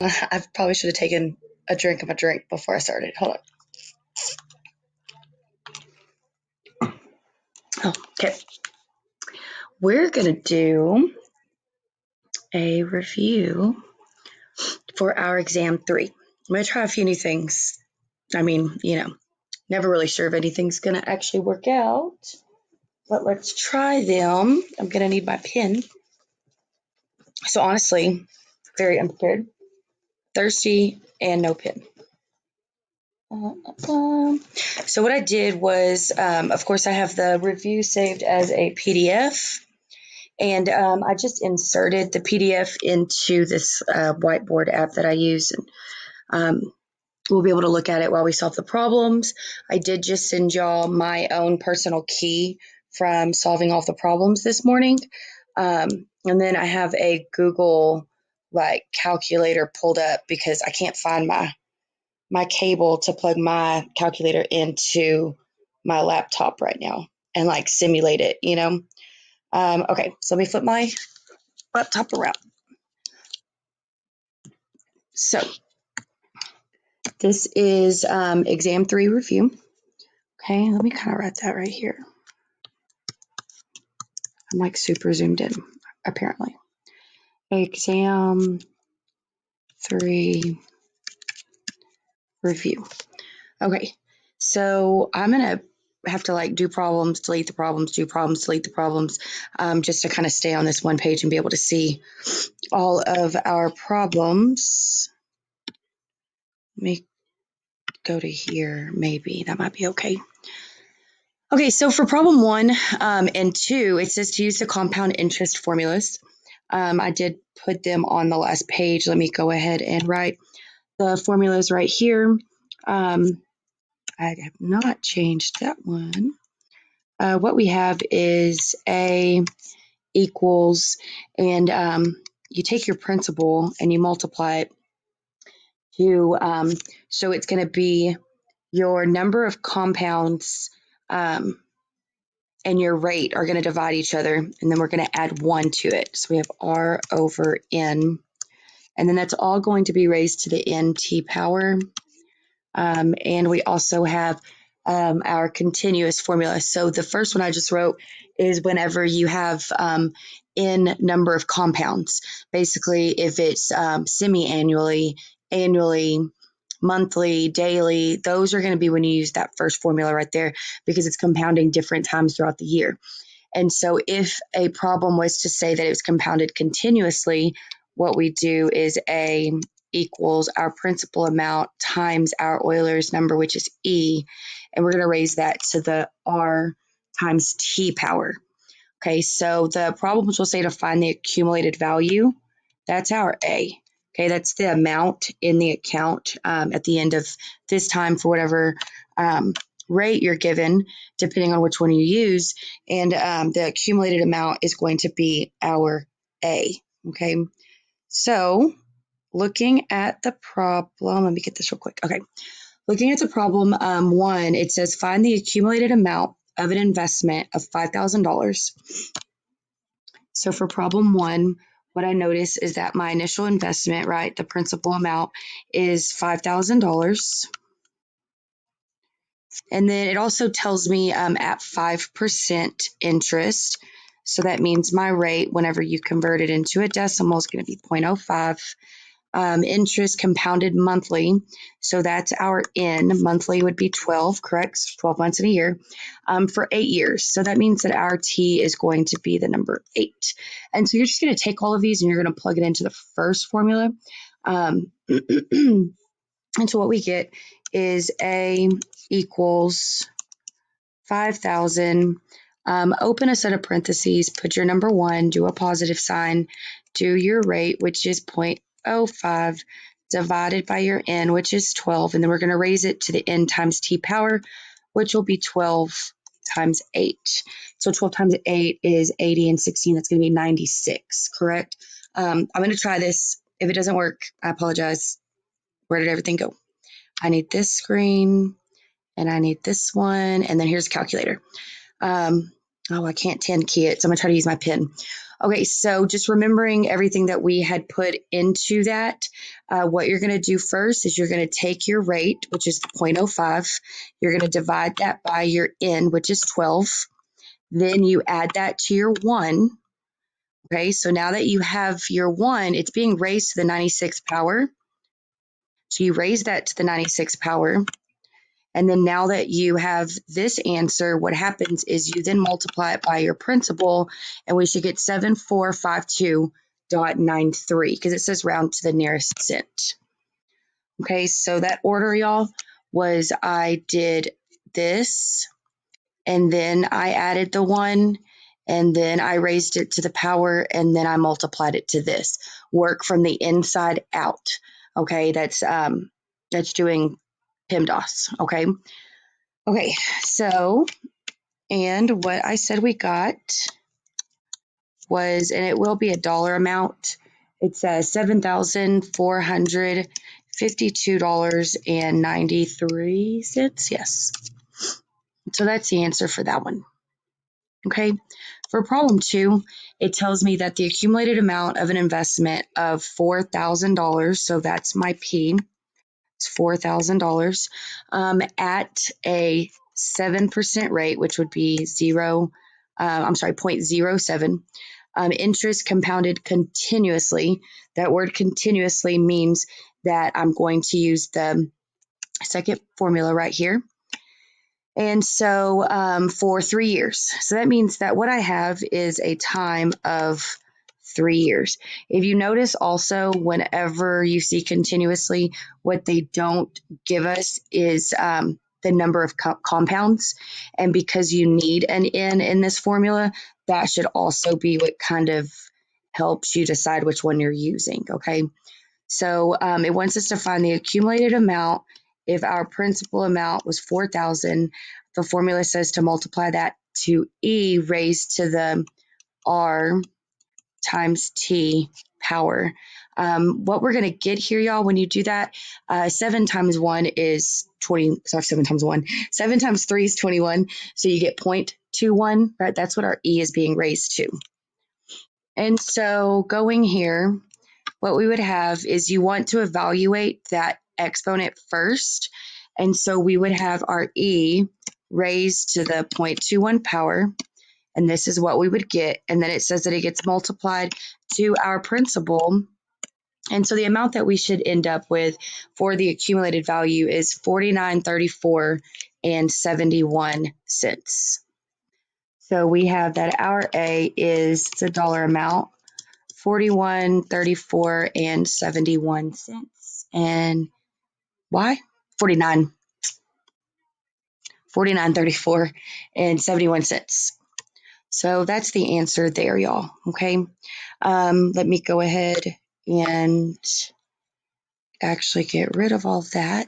I probably should have taken a drink of a drink before I started. Hold on. Oh, okay. We're going to do a review for our exam 3. I'm going to try a few new things. I mean, never really sure if anything's going to actually work out, but let's try them. I'm going to need my pen. So honestly, very unprepared, thirsty, and no pen. So what I did was, of course, I have the review saved as a PDF, and I just inserted the PDF into this whiteboard app that I use, and we'll be able to look at it while we solve the problems. I did just send y'all my own personal key from solving all the problems this morning, and then I have a Google calculator pulled up because I can't find my cable to plug my calculator into my laptop right now and simulate it, Okay, so let me flip my laptop around. So this is exam 3 review. Okay, let me kind of write that right here. I'm super zoomed in, apparently. Exam 3 review. Okay, so I'm going to have to do problems, delete the problems, do problems, delete the problems, just to kind of stay on this one page and be able to see all of our problems. Let me go to here, maybe. That might be okay. Okay, so for problem 1 and 2, it says to use the compound interest formulas. I did put them on the last page. Let me go ahead and write the formulas right here. I have not changed that one. What we have is A equals, and you take your principal and you multiply it to, so it's going to be your number of compounds and your rate are going to divide each other, and then we're going to add 1 to it. So we have R over N, and then that's all going to be raised to the NT power. And we also have our continuous formula. So the first one I just wrote is whenever you have N number of compounds. Basically, if it's semi-annually, annually, monthly, daily, those are going to be when you use that first formula right there because it's compounding different times throughout the year. And so if a problem was to say that it was compounded continuously, what we do is A equals our principal amount times our Euler's number, which is E, and we're going to raise that to the R times T power. Okay, so the problems will say to find the accumulated value. That's our A. Okay, that's the amount in the account at the end of this time for whatever rate you're given, depending on which one you use, and the accumulated amount is going to be our A. Okay, so looking at the problem, let me get this real quick. Okay, looking at the problem 1, it says find the accumulated amount of an investment of $5,000. So for problem 1, what I notice is that my initial investment, right, the principal amount is $5,000. And then it also tells me at 5% interest. So that means my rate, whenever you convert it into a decimal, is going to be 0.05. Interest compounded monthly. So that's our N. Monthly would be 12, correct? 12 months in a year for 8 years. So that means that our T is going to be the number 8. And so you're just going to take all of these and you're going to plug it into the first formula. And so what we get is A equals 5,000. Open a set of parentheses, put your number 1, do a positive sign, do your rate, which is 0.05, divided by your N, which is 12, and then we're going to raise it to the N times T power, which will be 12 times 8. So 12 times 8 is 80, and 16, that's going to be 96, correct? I'm going to try this. If it doesn't work, I apologize. Where did everything go? I need this screen, and I need this one, and then here's a calculator. Let Oh, I can't 10 key it, so I'm going to try to use my pen. Okay, so just remembering everything that we had put into that, what you're going to do first is you're going to take your rate, which is 0.05. You're going to divide that by your n, which is 12. Then you add that to your 1. Okay, so now that you have your 1, it's being raised to the 96th power. So you raise that to the 96th power. And then now that you have this answer, what happens is you then multiply it by your principal, and we should get 7452.93 because it says round to the nearest cent. Okay, so that order, y'all, was I did this, and then I added the 1, and then I raised it to the power, and then I multiplied it to this. Work from the inside out. Okay, that's doing PEMDAS. Okay, so, and what I said we got was, and it will be a dollar amount, it says $7,452.93. Yes. So that's the answer for that one. Okay. For problem 2, it tells me that the accumulated amount of an investment of $4,000, so that's my P, it's $4,000, at a 7% rate, which would be 0.07. Interest compounded continuously. That word continuously means that I'm going to use the second formula right here. And so for 3 years. So that means that what I have is a time of 3 years. If you notice also, whenever you see continuously, what they don't give us is the number of compounds. And because you need an n in this formula, that should also be what kind of helps you decide which one you're using, okay? So it wants us to find the accumulated amount. If our principal amount was 4,000, the formula says to multiply that to e raised to the r times t power. What we're going to get here, y'all, when you do that, 7 times 1 is 20. Sorry, 7 times 1. 7 times 3 is 21. So you get 0.21, right? That's what our e is being raised to. And so going here, what we would have is you want to evaluate that exponent first. And so we would have our e raised to the 0.21 power. And this is what we would get. And then it says that it gets multiplied to our principal. And so the amount that we should end up with for the accumulated value is $49.34.71. So we have that our A is the dollar amount, $41.34.71. And why? 49.34.71. So that's the answer there, y'all. Okay. Let me go ahead and actually get rid of all that.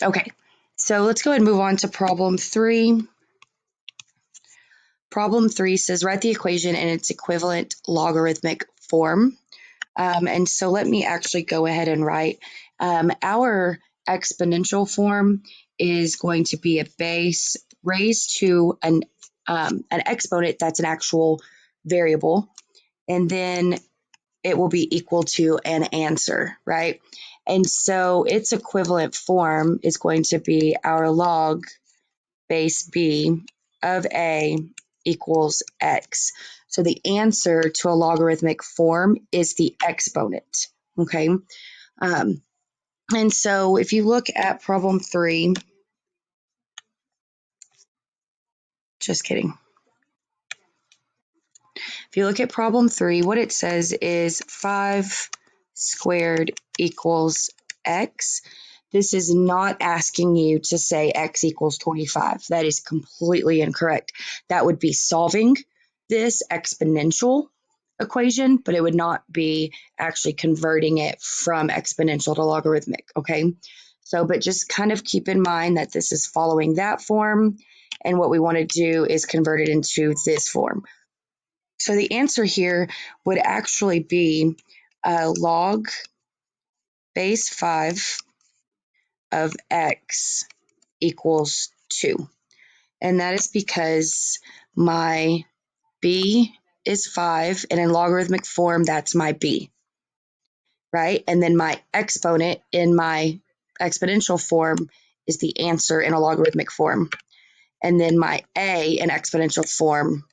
Okay. So let's go ahead and move on to problem 3. Problem 3 says write the equation in its equivalent logarithmic form. And so let me actually go ahead and write. Our exponential form is going to be a base raised to an exponent that's an actual variable, and then it will be equal to an answer, right? And so its equivalent form is going to be our log base b of a equals x. So the answer to a logarithmic form is the exponent, okay? And so if you look at problem 3, just kidding. If you look at problem 3, what it says is 5 squared equals x. This is not asking you to say x equals 25. That is completely incorrect. That would be solving this exponential equation, but it would not be actually converting it from exponential to logarithmic, okay? So, but just kind of keep in mind that this is following that form, and what we want to do is convert it into this form. So the answer here would actually be log base 5 of x equals 2. And that is because my b is 5, and in logarithmic form, that's my b, right? And then my exponent in my exponential form is the answer in a logarithmic form. And then my a in exponential form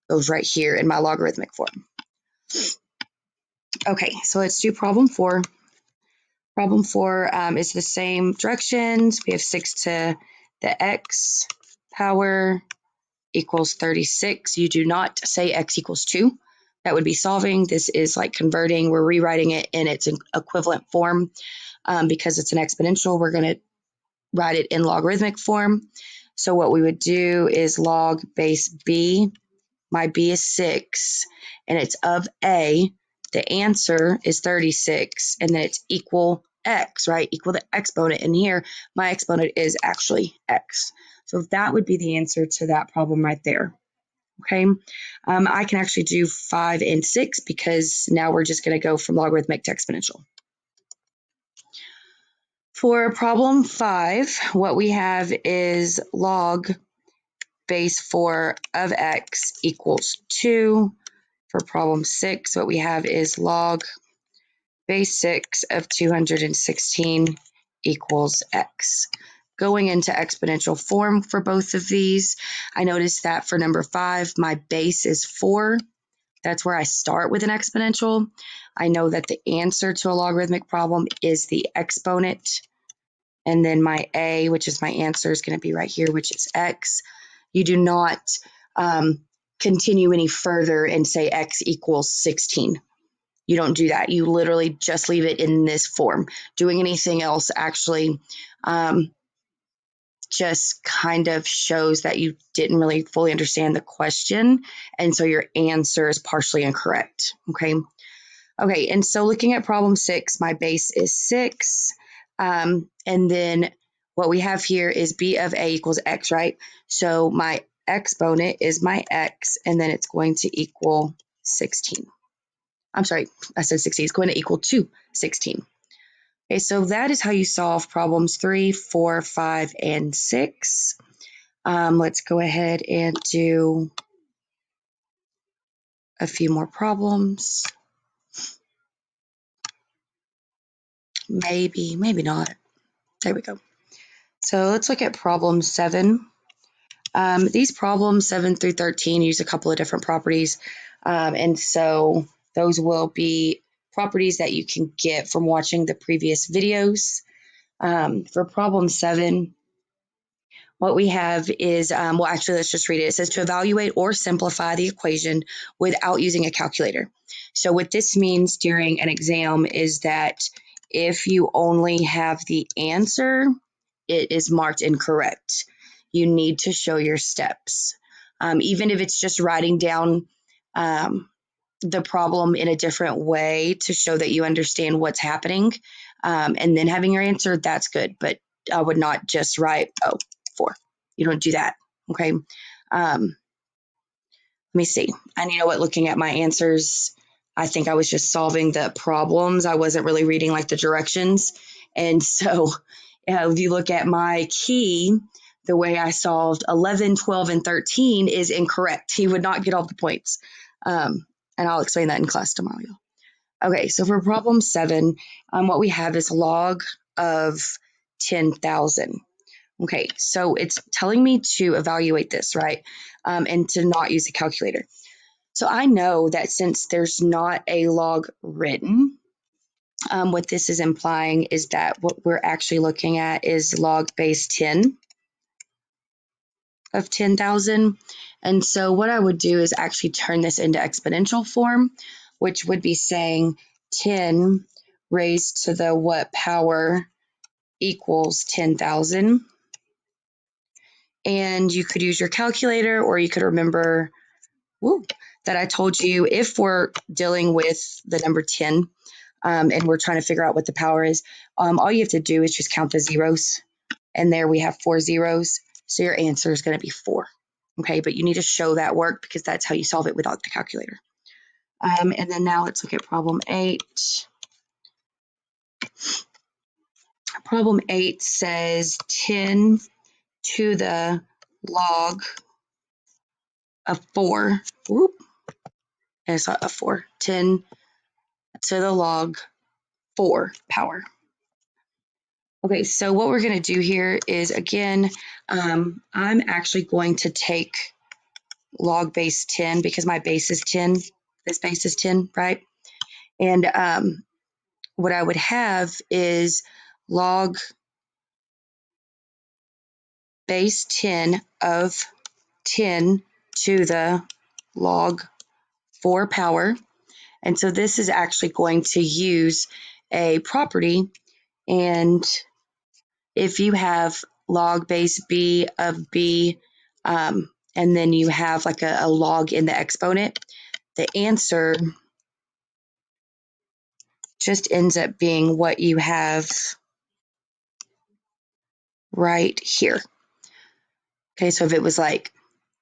goes right here in my logarithmic form. Okay, so let's do problem 4. Problem 4 is the same directions. We have 6 to the x power equals 36. You do not say x equals 2. That would be solving. This is like converting. We're rewriting it in its equivalent form. Because it's an exponential, we're going to write it in logarithmic form. So what we would do is log base b. My b is 6, and it's of a. The answer is 36, and then it's equal x, right? Equal the exponent. And here, my exponent is actually x. So that would be the answer to that problem right there. Okay, I can actually do 5 and 6 because now we're just going to go from logarithmic to exponential. For problem 5, what we have is log base 4 of x equals 2. For problem 6, what we have is log base 6 of 216 equals x. Going into exponential form for both of these, I noticed that for number 5, my base is 4. That's where I start with an exponential. I know that the answer to a logarithmic problem is the exponent. And then my a, which is my answer, is going to be right here, which is x. You do not continue any further and say x equals 16. You don't do that. You literally just leave it in this form. Doing anything else actually just kind of shows that you didn't really fully understand the question, and so your answer is partially incorrect. Okay, and so looking at problem 6, my base is 6, and then what we have here is b of a equals x, right? So my exponent is my x, and then it's going to equal 16. I'm sorry, I said 16. It's going to equal to 16. Okay, so that is how you solve problems 3, 4, 5, and 6. Let's go ahead and do a few more problems. Maybe not. There we go. So let's look at problem 7. These problems 7 through 13 use a couple of different properties. And so those will be properties that you can get from watching the previous videos. For problem 7, what we have is, well, actually, let's just read it. It says to evaluate or simplify the equation without using a calculator. So what this means during an exam is that if you only have the answer, it is marked incorrect. You need to show your steps. Even if it's just writing down the problem in a different way to show that you understand what's happening, and then having your answer, that's good. But I would not just write, 4. You don't do that. Okay. Let me see. And you know what? Looking at my answers, I think I was just solving the problems. I wasn't really reading like the directions. And so if you look at my key, the way I solved 11, 12, and 13 is incorrect. He would not get all the points. And I'll explain that in class tomorrow. Okay, so for problem 7, what we have is log of 10,000. Okay, so it's telling me to evaluate this, right? And to not use a calculator. So I know that since there's not a log written, what this is implying is that what we're actually looking at is log base 10 of 10,000. And so what I would do is actually turn this into exponential form, which would be saying 10 raised to the what power equals 10,000. And you could use your calculator, or you could remember that I told you if we're dealing with the number 10 and we're trying to figure out what the power is, all you have to do is just count the zeros. And there we have 4 zeros. So your answer is going to be 4. Okay, but you need to show that work because that's how you solve it without the calculator. And then now let's look at problem 8. Problem 8 says 10 to the log of 4. Whoop. It's not a 4. 10 to the log 4 power. Okay, so what we're going to do here is, again, I'm actually going to take log base 10 because my base is 10. This base is 10, right? And what I would have is log base 10 of 10 to the log 4 power. And so this is actually going to use a property. And if you have log base b of b, and then you have like a log in the exponent, the answer just ends up being what you have right here. Okay, so if it was like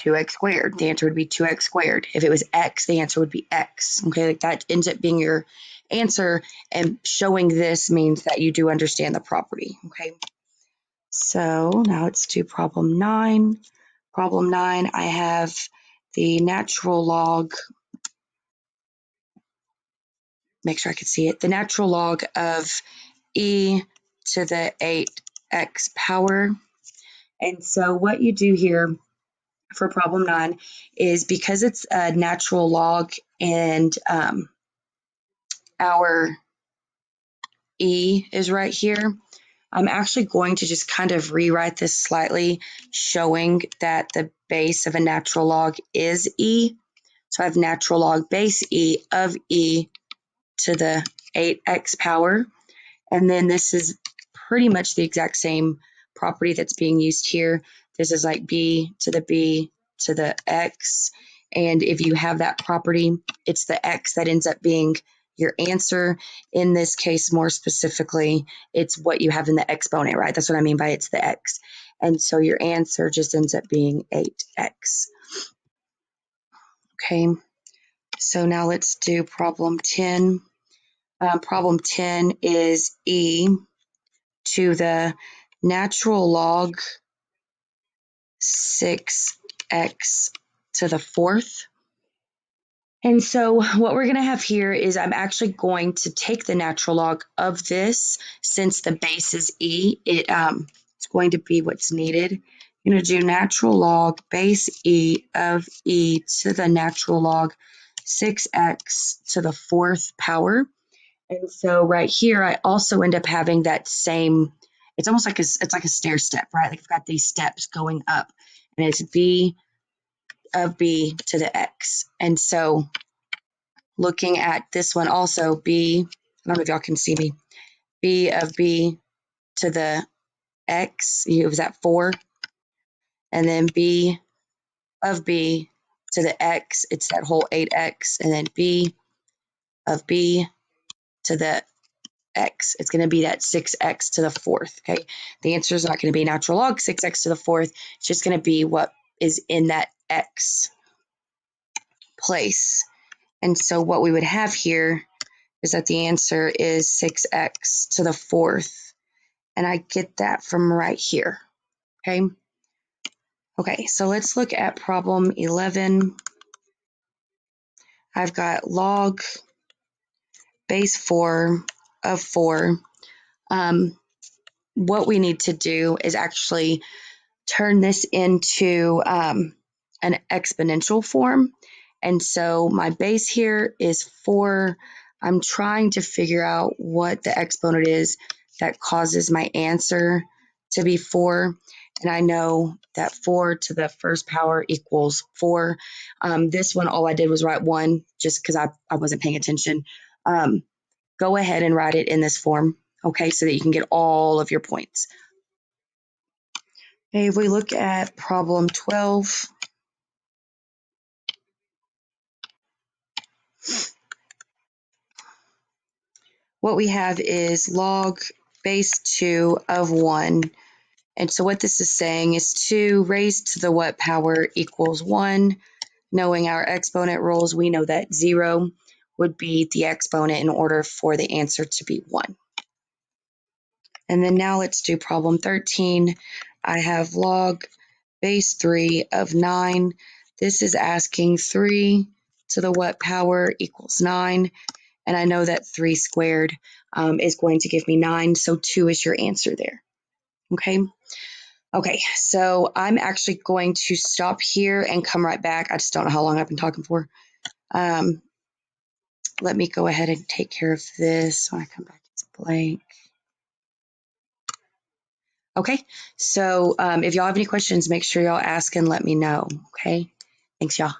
2x squared, the answer would be 2x squared. If it was x, the answer would be x. Okay, like that ends up being your answer, and showing this means that you do understand the property. Okay, so now let's do problem 9. Problem 9, I have the natural log, make sure I can see it, the natural log of e to the 8x power. And so what you do here for problem 9 is, because it's a natural log and our e is right here, I'm actually going to just kind of rewrite this slightly, showing that the base of a natural log is e. So I have natural log base e of e to the 8x power. And then this is pretty much the exact same property that's being used here. This is like b to the x. And if you have that property, it's the x that ends up being your answer. In this case, more specifically, it's what you have in the exponent, right? That's what I mean by it's the x. And so your answer just ends up being 8x. Okay, so now let's do problem 10. Problem 10 is e to the natural log 6x to the 4th. And so what we're going to have here is, I'm actually going to take the natural log of this. Since the base is e, it's going to be what's needed. You're going to do natural log base e of e to the natural log 6x to the 4th power. And so right here, I also end up having that same, it's almost like it's like a stair step, right? Like I've got these steps going up, and it's b of b to the x. And so looking at this one also, b, I don't know if y'all can see me, b of b to the x, it was at 4. And then b of b to the x, it's that whole 8x. And then b of b to the x, it's going to be that 6x to the 4th. Okay, the answer is not going to be natural log 6x to the 4th. It's just going to be what is in that x place. And so what we would have here is that the answer is 6x to the 4th. And I get that from right here. Okay, so let's look at problem 11. I've got log base 4 of 4. What we need to do is actually turn this into an exponential form. And so my base here is 4. I'm trying to figure out what the exponent is that causes my answer to be 4. And I know that 4 to the first power equals 4. This one, all I did was write 1 just because I wasn't paying attention. Go ahead and write it in this form, okay, so that you can get all of your points. Okay, if we look at problem 12, what we have is log base 2 of 1. And so what this is saying is 2 raised to the what power equals 1. Knowing our exponent rules, we know that 0 would be the exponent in order for the answer to be 1. And then now let's do problem 13. I have log base 3 of 9. This is asking 3 to the what power equals 9. And I know that 3 squared is going to give me 9, so 2 is your answer there. Okay? Okay, so I'm actually going to stop here and come right back. I just don't know how long I've been talking for. Let me go ahead and take care of this. When I come back, it's blank. Okay, so if y'all have any questions, make sure y'all ask and let me know. Okay, thanks, y'all.